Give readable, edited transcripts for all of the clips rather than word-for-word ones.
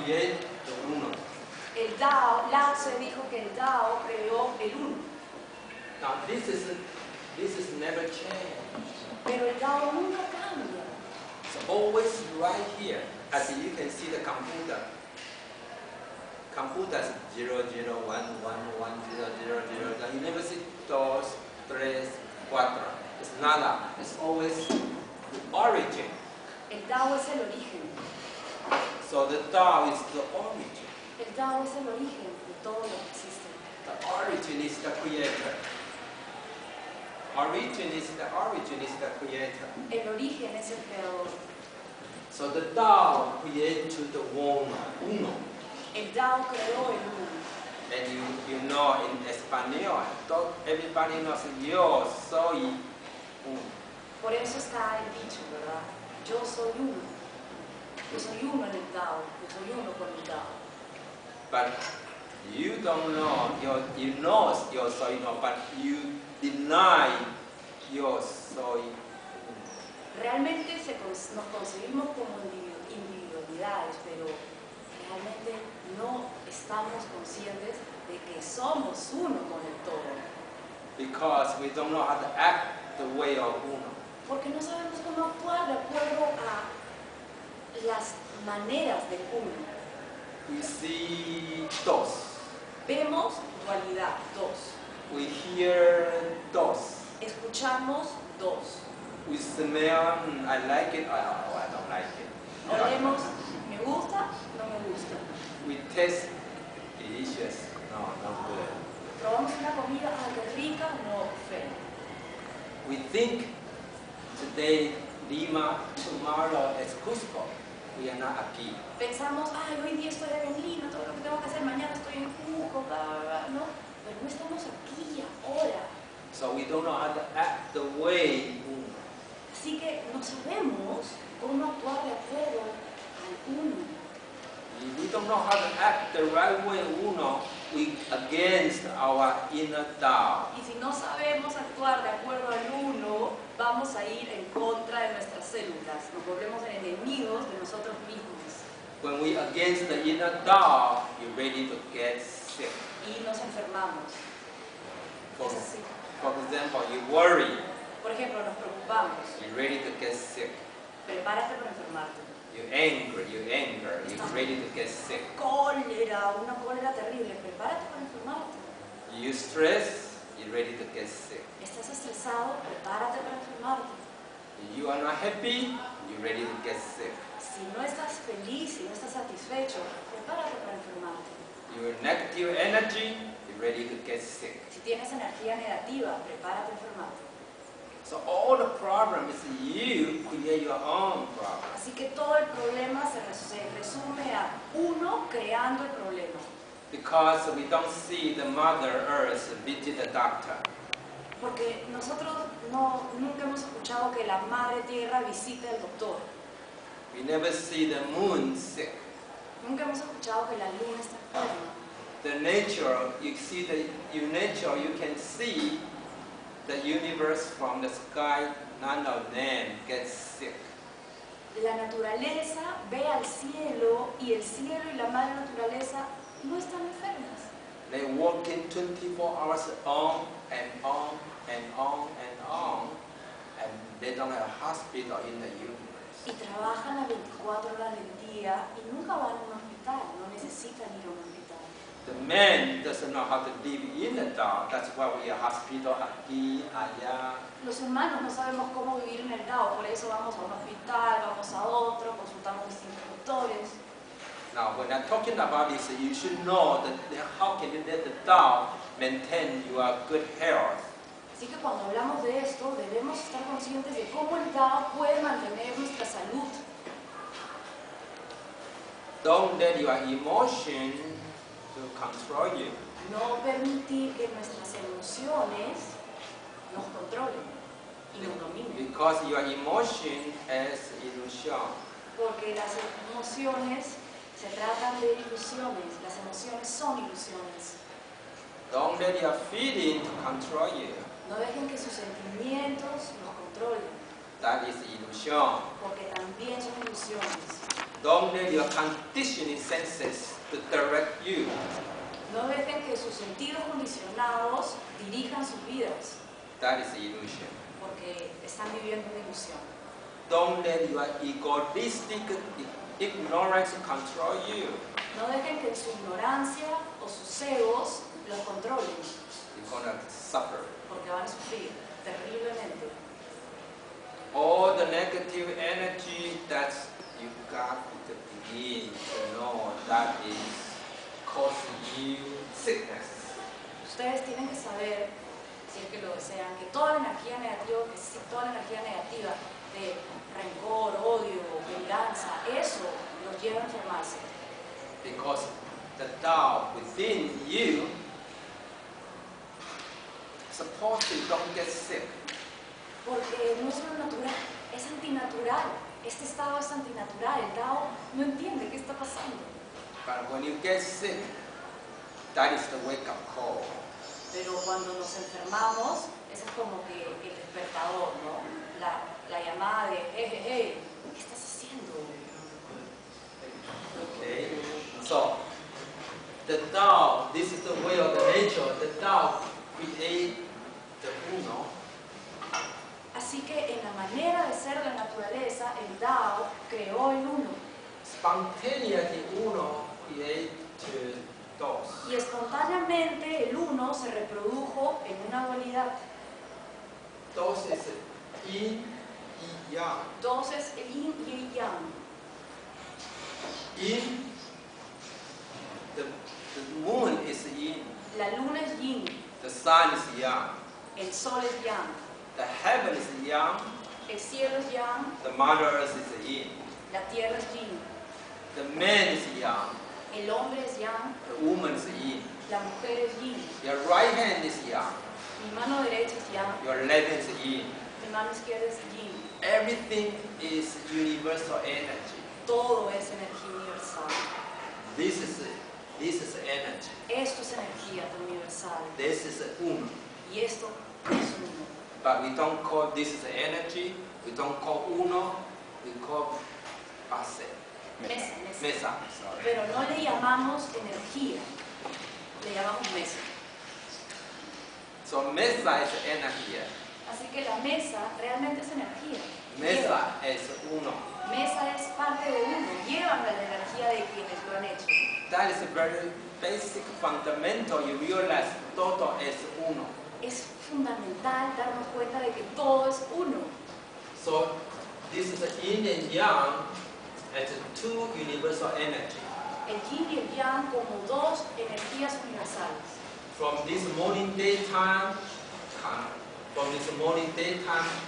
created the uno. El Tao, Lao Tse dijo que el Tao creó el uno. Now this is never changed. Pero el Tao nunca cambia. It's always right here. As you can see the computer. Computer is 0, 0, 1, 1, 1, 0, 0, 0. You never see 2, 3, 4. It's nada. It's always the origin. El Tao es el origen. So the Tao is the origin. El Tao es el origen de todo lo que existe. The origin is the creator. Origin is the creator. El origen es el creador. So the Tao created the uno. El Tao creó el uno. And you know in español, everybody knows yo soy uno. Por eso está el dicho, ¿verdad? Yo soy uno. Yo soy uno en el Tao. Yo soy uno con el Tao. But you don't know, you know yo soy uno, but you deny yo soy uno. Realmente nos concebimos como individualidades, pero realmente no estamos conscientes de que somos uno con el todo. Because we don't know how to act the way of uno. Porque no sabemos cómo actuar de acuerdo a las maneras de uno. We see dos. Vemos dualidad, dos. We hear dos. Escuchamos, dos. We smell, I like it, oh, I don't like it. Olemos, me gusta, no me gusta. We taste delicious, no, not good. Probamos una comida, ah, qué rica, no, fea. We think today Lima, tomorrow es Cusco. We are not aquí. Pensamos, ay, hoy día estoy en Lima, todo lo que tengo que hacer, mañana estoy en Cusco, bla, bla, bla, ¿no? Pero no estamos aquí, ahora. So we don't know how to act the way uno. Así que no sabemos cómo actuar de acuerdo al uno. If we don't know how to act the right way uno, we against our inner Tao. Y si no sabemos actuar de acuerdo al uno, vamos a ir en contra de nuestras células. Nos volvemos enemigos de nosotros mismos. When we against the inner Tao, you're ready to get sick. Y nos enfermamos. For, Es así. for example, you worry, Por ejemplo, nos preocupamos. you're ready to get sick. Prepárate para enfermarte. You're angry, you're ready to get sick. Cólera, una cólera terrible. Prepárate para enfermarte. You stress, you're ready to get sick. Estás estresado, prepárate para enfermarte. You are not happy, you're ready to get sick. Si no estás feliz, si no estás satisfecho, prepárate para enfermarte. Your negative energy, you're ready to get sick. Si tienes energía negativa, prepárate a enfermarte. So all the problem is you create your own problem. Así que todo el problema se resume a uno creando el problema. Because we don't see the Mother Earth visit the doctor. Porque nosotros nunca hemos escuchado que la Madre Tierra visite al doctor. We never see the moon sick. Nunca hemos escuchado que la luna está enferma. The nature, you see nature, you can see the universe from the sky, none of them gets sick. La naturaleza ve al cielo y el cielo y la madre naturaleza no están enfermas. They work in 24 hours on and on and on and on, and they don't have a hospital in the universe. Y trabajan las 24 horas del día y nunca van a un hospital, no necesitan ir a un hospital. The man doesn't know how to live in the Tao. That's why we are hospital aquí, allá. Los humanos no sabemos cómo vivir en el Tao, por eso vamos a un hospital, vamos a otro, consultamos distintos doctores. Now, when I'm talking about this, you should know that how can you let the Tao maintain your good health. Así que cuando hablamos de esto, debemos estar conscientes de cómo el Tao puede mantener nuestra salud. Don't let your emotion to control you. No permitir que nuestras emociones nos controlen y nos dominen. Because your emotion is illusion. Porque las emociones se tratan de ilusiones, las emociones son ilusiones. Don't let your feeling to control you. No dejen que sus sentimientos nos controlen. That is illusion. Porque también son ilusiones. Don't let your conditioning senses to direct you. No dejen que sus sentidos condicionados dirijan sus vidas, That is illusion. porque están viviendo una ilusión. Don't let your egoistic ignorance control you. No dejen que su ignorancia o sus egos los controlen, You're gonna suffer. porque van a sufrir terriblemente. All the negative energy that you got to begin to know that is causing you sickness. Ustedes tienen que saber, si es que lo desean, que toda la energía negativa, de rencor, odio, venganza, eso los lleva a enfermarse. Because the Tao within you supposed to don't get sick. Porque no es lo natural, es antinatural. Este estado es antinatural. El Tao no entiende qué está pasando. But when you get sick, that is the wake-up call. Pero cuando nos enfermamos, ese es como que el despertador, ¿no? La llamada de, hey, ¿qué estás haciendo? Okay? So, the Tao, this is the way of the nature. The Tao create the Uno. Así que en la manera de ser de la naturaleza, el Tao creó el uno. Spontaneity Uno create dos. Y espontáneamente el uno se reprodujo en una dualidad. Dos is yin y yang. Dos es el yin y el yang. Yin, the moon is yin. La luna es yin, The sun is yang. el sol es yang, The heaven is yang. el cielo es yang, The Mother Earth is yin. la tierra es yin, The man is yang. el hombre es yang, The woman is yin. la mujer es yin, Your right hand is yang. mi mano derecha es yang, Your left hand is yin. mi mano izquierda es yin. Everything is universal energy. Todo es energía universal. This is energy. Esto es energía universal. This is uno. Y esto es uno. But we don't call this is energy. We don't call uno. We call base. Mesa. Mesa. Sorry. Pero no le llamamos energía, le llamamos mesa. So mesa is energy. Así que la mesa realmente es energía. Mesa is uno. Mesa es parte de uno, llevan la energía de quienes lo han hecho. That is a very basic, fundamental. You realize todo es uno. Es fundamental darnos cuenta de que todo es uno. So this is yin and yang as two universal energy. El yin y el yang como dos energías universales. From this morning daytime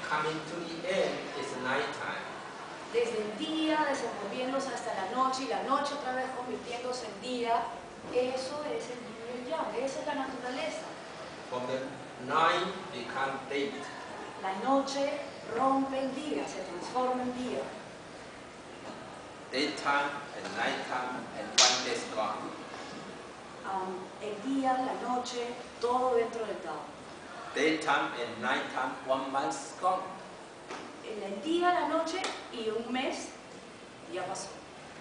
coming to the end is nighttime. Desde el día desenvolviéndose hasta la noche y la noche otra vez convirtiéndose en día, eso es el yin y el yang, esa es la naturaleza. From the night become day. La noche rompe el día, se transforma en día. Daytime and nighttime and one day is gone. El día, la noche, todo dentro del Tao. Daytime and nighttime, 1 month is gone. El día, la noche y un mes ya pasó.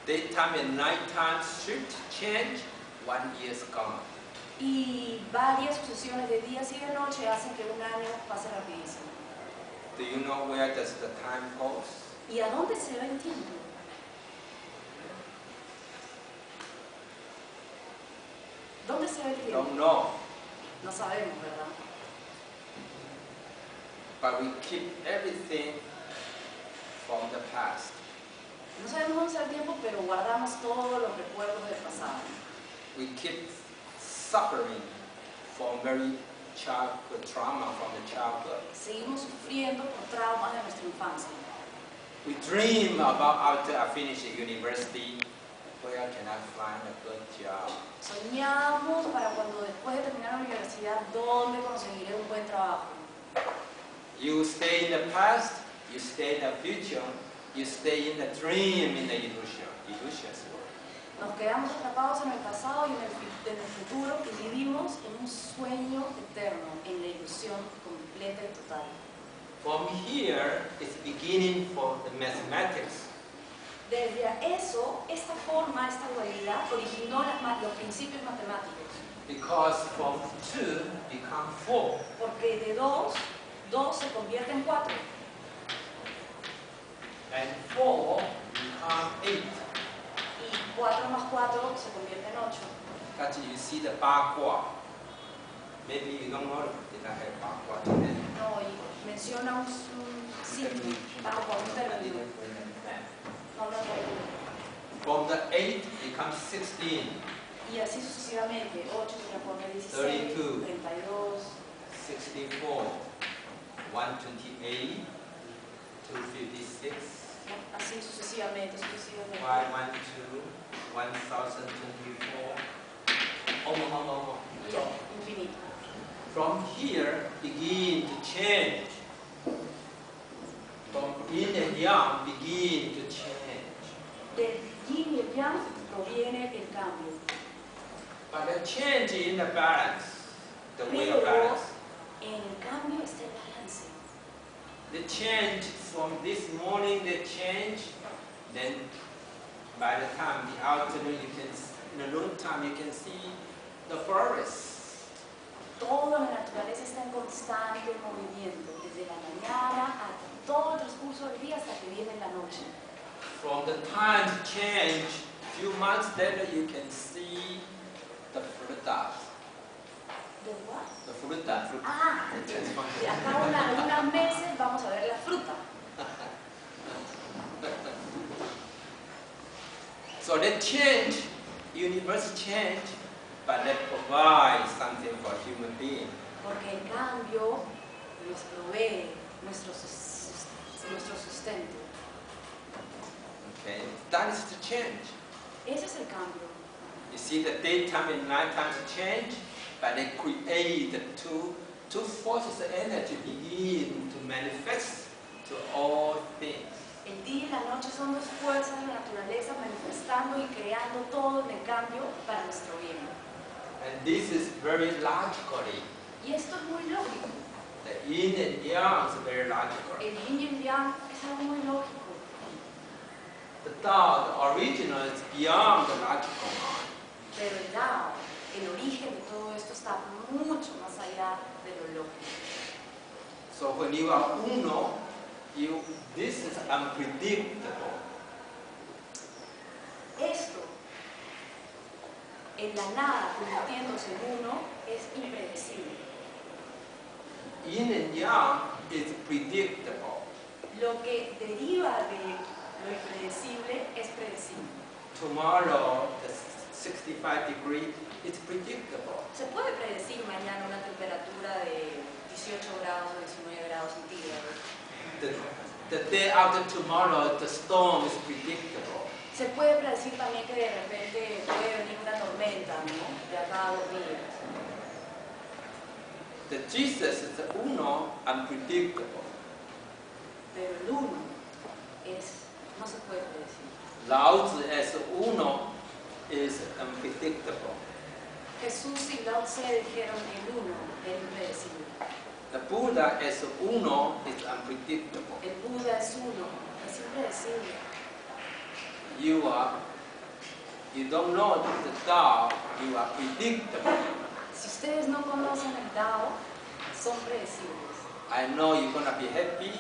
Daytime and nighttime shift change, 1 year is gone. Y varias sucesiones de días y de noche hacen que un año pase rapidísimo. Do you know where does the time goes? ¿Y a dónde se va el tiempo? ¿Dónde se va el tiempo? Don't know. No sabemos, ¿verdad? But we keep everything from the past. No sabemos dónde se va el tiempo, pero guardamos todos los recuerdos del pasado. We keep suffering from very childhood trauma from the childhood. Seguimos sufriendo por traumas de nuestra infancia. We dream about after I finish the university, where can I find a good job? Soñamos para cuando después de terminar la universidad, ¿dónde conseguiré un buen trabajo? You stay in the past, you stay in the future, you stay in the dream, in the illusion. Illusions world. Nos quedamos atrapados en el pasado y en el futuro y vivimos en un sueño eterno, en la ilusión completa y total. From here, it's beginning for the mathematics. Desde eso, esta forma, esta dualidad, originó los principios matemáticos. Because from 2 become 4. Porque de 2 se convierte en 4. And 4 become 8. Y 4 más 4 se convierte en 8. Actually, you see the Ba Kuo. Maybe you don't know that I have Ba Kuo today. No, y menciona un signo, un término. No, no, no. From the 8 becomes 16. Y así sucesivamente, 8 se transforma en 16, 32, 32, 64, 128, 256, así sucesivamente, sucesivamente. 512, 1024. Y infinito. From here begin to change. From yin and yang begin to change. Del yin y el yang proviene el cambio. But the change in the balance, the way of Pero balance. en el cambio está el balance. The change from this morning, the change, then by the time the afternoon you can, in the noon time you can see the forest. Toda la naturaleza está en constante movimiento, desde la mañana hasta todo el transcurso del día hasta que viene la noche. From the time to change, few months later you can see the frutas. ¿De what? The fruta. Ah, de acá a unos meses vamos a ver la fruta. So they change, universe change, but they provide something for human being. Porque el cambio nos provee nuestro sustento. Okay, that is the change. Ese es el cambio. You see, the daytime and nighttime change, but they create the two forces of energy begin to manifest to all things. El día y la noche son dos fuerzas de la naturaleza manifestando y creando todo en el cambio para nuestro bien. And this is very logically. Y esto es muy lógico. The yin and yang is very logical. El yin y el yang es algo muy lógico. The Tao, the original, is beyond the logical mind. Pero el Tao, el origen de todo esto está mucho más allá de lo lógico. So when you are uno, this is unpredictable. Esto, en la nada, convirtiéndose en uno, es impredecible. Yin and yang is predictable. Lo que deriva de lo impredecible es predecible. Tomorrow, the 65 degrees is predictable. Se puede predecir mañana una temperatura de 18 grados o 19 grados centígrados. The day after tomorrow, the storm is predictable. Se puede predecir también que de repente puede venir una tormenta, ¿no? De acá a 2 días. The Jesus is the uno, unpredictable. Pero el uno no se puede predecir. Lao Tzu as uno is unpredictable. Jesús y Lao Tse dijeron el uno era impredecible. The Buddha as uno is unpredictable. El Buda es uno, es impredecible. You don't know the Tao, you are predictable. Si ustedes no conocen el Tao, son predecibles. I know you're gonna be happy,